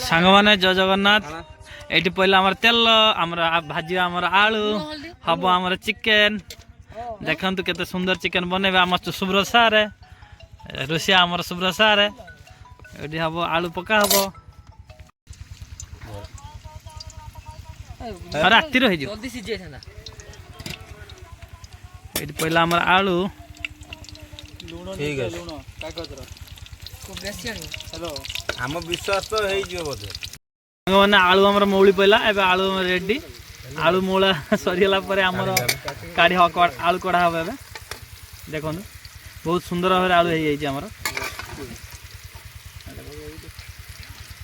सांग माने जय जगन्नाथ ये पहले आमर तेल आमर भाजी आमर आलू हम आमर चिकेन देखु केते सुंदर चिकेन बनेबे आम सुब्रत सार रोषिया आमर सुब्रत सार ये हम आलू पका हम राति ये पहले आमर आलू ठीक है आम विश्वास तो बोधे मैंने आलू आमर मौली पहला ए आलू रेडी आलू मौला सरीगला आमर काढ़ी आलू कढ़ा हम ए देखो बहुत सुंदर भाव आलू होमर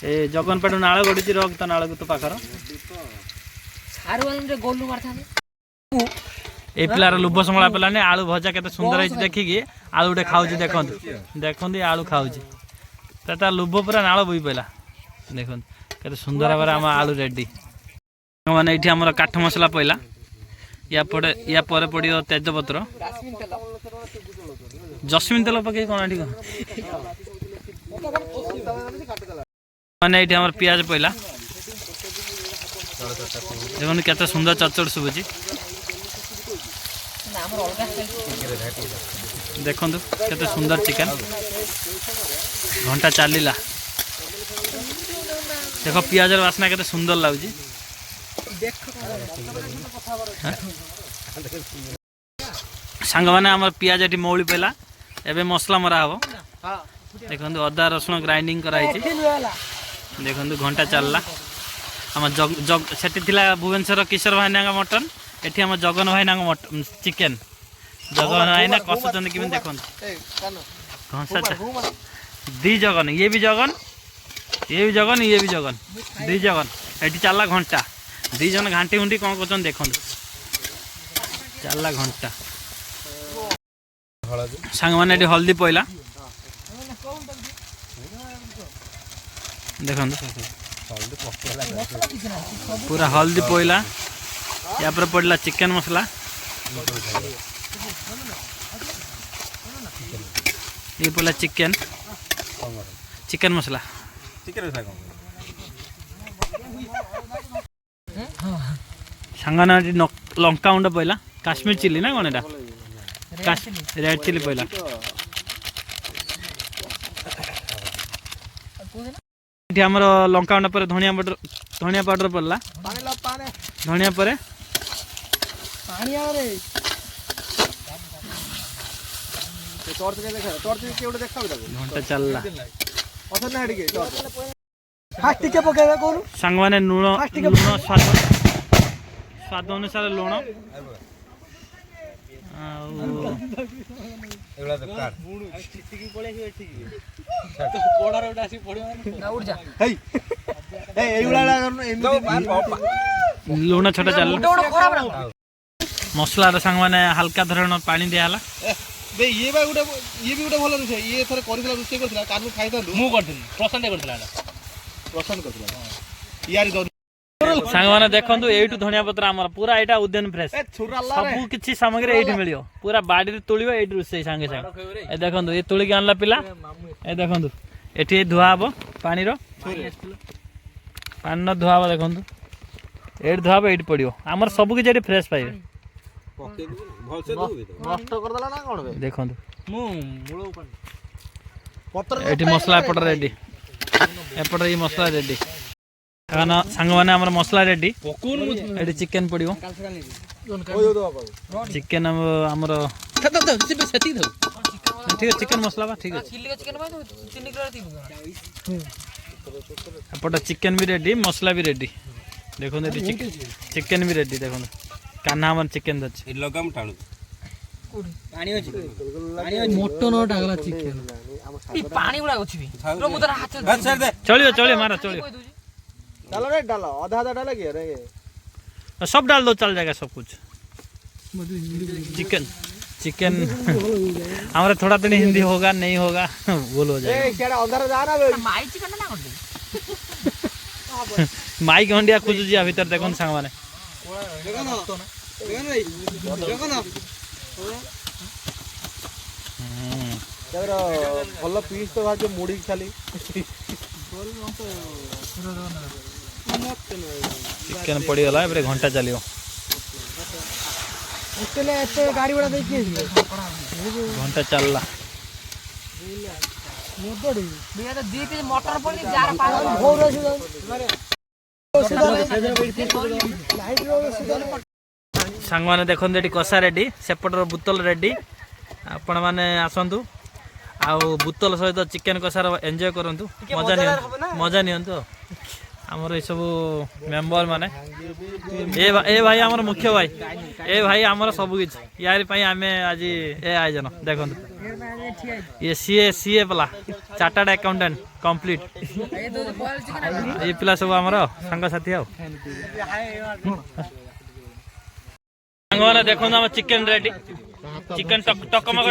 ए जगनपेट नाल गड़ी रक्त नाल तो पाखर ए पिलार लुभ संभला पाने आलू भजा के सुंदर है देखिकी आलू गोटे खाऊ देखो देखो आलू खाऊ लुभ पूरा नाल बोई पाला देखो के सुंदर भाव आम आलू रेडी मैंने ये आम काठ मसला पड़ा या पर पड़ो तेजपत्र जस्मिन तेल पकई कौन ठीक मैंने ये आम पियाज पड़ा देखो केते सुंदर चटचट शुभुची देखो केते सुंदर चिकेन घंटा चलला देखो पियाज बास्ना केते सुंदर लगुच सांग मैंने आम पियाज ये मौली पड़ा एवं मसला मरा हम देखो अदा रसुण ग्राइंडिंग कराई देखो घंटा चलला आम जग से भुवनेश्वर किशोर भाईना मटन ये आम जगन भाईना चिकेन जगन भाईना कसुचंद कि देखो घसा दी जगन ये भी जगन ये भी जगन ये भी जगन दी जगन ये चलला घंटा दी जन घाटी घुंटी कौन कर देखो चलला घंटा सांग मैंने ये हल्दी पड़ा देखो पूरा हल्दी पड़ा या पर पड़ला चिकेन मसला ये पड़ला चिकेन चिकेन मसला सांगना लंका गुंड पड़ा काश्मीर चिली ना कौन एटा रेड चिली पड़ा ये आमर लंका गुंड पर धनिया पाउडर पड़ला धनिया पर घंटा चलला सांग मैंने लुण स्वाद अनुसार लुण लुण छोटा चल मसला सांग मैंने हल्का धरण पानी दियाला ये भी गोटे भल रोषे ये थोड़े रोषे खाई सांग मैंने देखो यू धनिया पत्र आम पूरा यहाँ उद्यान फ्रेश सब किसी सामग्री ये मिल पूरा बाड़ी तुल ये रोषे सांगे सांगे देखो ये तुलिक आनला पिला ये देखो ये धुआ हम पानी पानी धुआ हम देखो ये धुआ हम ये पड़ो आमर सब किसी फ्रेश पाइबे देखो ये मसला एपट रेडी एपट ये मसला रेडी सांग मैंने आम मसला रेडी ये चिकेन पड़ो चिकेन आमर ठीक है चिकेन मसला ठीक है एपट चिकेन भी रेडी मसला भी रेडी देखो चिकेन भी रेडी देखो कान्हा हमर चिकेन दच लगाम टाणु पानी अछि मोटो न डागला चिकेन ई पानी गुडा अछि बे रो मुदर हाथ चलियो मारो चलियो डालो रे डालो आधा डाला के रे सब डाल दो चल जाएगा सब कुछ चिकन चिकन हमारा थोड़ा तो हिंदी होगा नहीं होगा बोलो हो जाएगा अंदर जा ना माई चिकन ना कर माई के हंडिया खोजुजी आ भीतर देखो सांग माने भल पीस तो भाज मुड़ी खाली ଚିକେନ ପଡ଼ିଗଲା ଏବେ ଘଣ୍ଟା ଚାଲିବ ଗାଡ଼ି ଭଡ଼ା ଦେଇକି ଘଣ୍ଟା ଚାଲିଲା ମଟର ପଡି ସାଙ୍ଗମାନେ ଦେଖନ୍ତୁ ଏଠି କଷା ରେଡି ସେପଟର ବୁତଲ ରେଡି ଆପଣ ମାନେ ଆସନ୍ତୁ ଆଉ ବୁତଲ ସହିତ ଚିକେନ କଷାର ଏନ୍ଜୟ କରନ୍ତୁ ମଜା ନିଅନ୍ତୁ ଆମର ଏସବୁ ମେମ୍ବର ମାନେ ଏ ଭାଇ ଆମର ମୁଖ୍ୟ ଭାଇ ଏ ଭାଇ ଆମର ସବୁ କିଛି ୟାରି ପାଇଁ ଆମେ ଆଜି ଏ ଆୟୋଜନ ଦେଖନ୍ତୁ ये सीए पिला चार्टर्ड अकाउंटेंट कंप्लीट ये पिला सब आमर सांग साथी आओ सांग माने देखो हम chicken ready chicken Takmak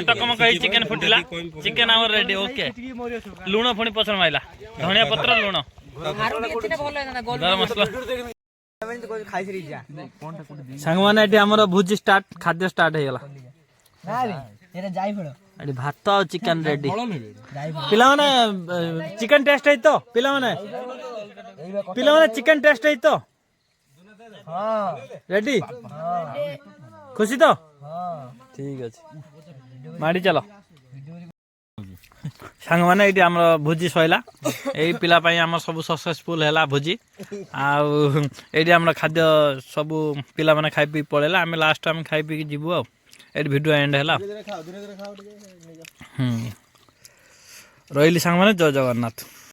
chicken फुटिला chicken आमर रेडी ओके लुण पुणी पसंद माइला धनिया पत्र लुण गरम मसला सांग माने एटी आमर भुजी स्टार्ट खाद्य स्टार्ट हे गला अरे भात और चिकन रेडी पिला माने चिकन टेस्ट है तो पिला माने चिकन टेस्ट है तो रेडी खुशी तो ठीक अच्छे माड़ी चलो सांग माने ये आम भोजी सैला यही पिला आम सब सक्सेसफुल है भोजी आम खाद्य सब पिला माने खाई पी पड़ेला आम लास्ट आम खाई पी जीवु आ वीडियो एंड है रही सांग माने जय जगन्नाथ।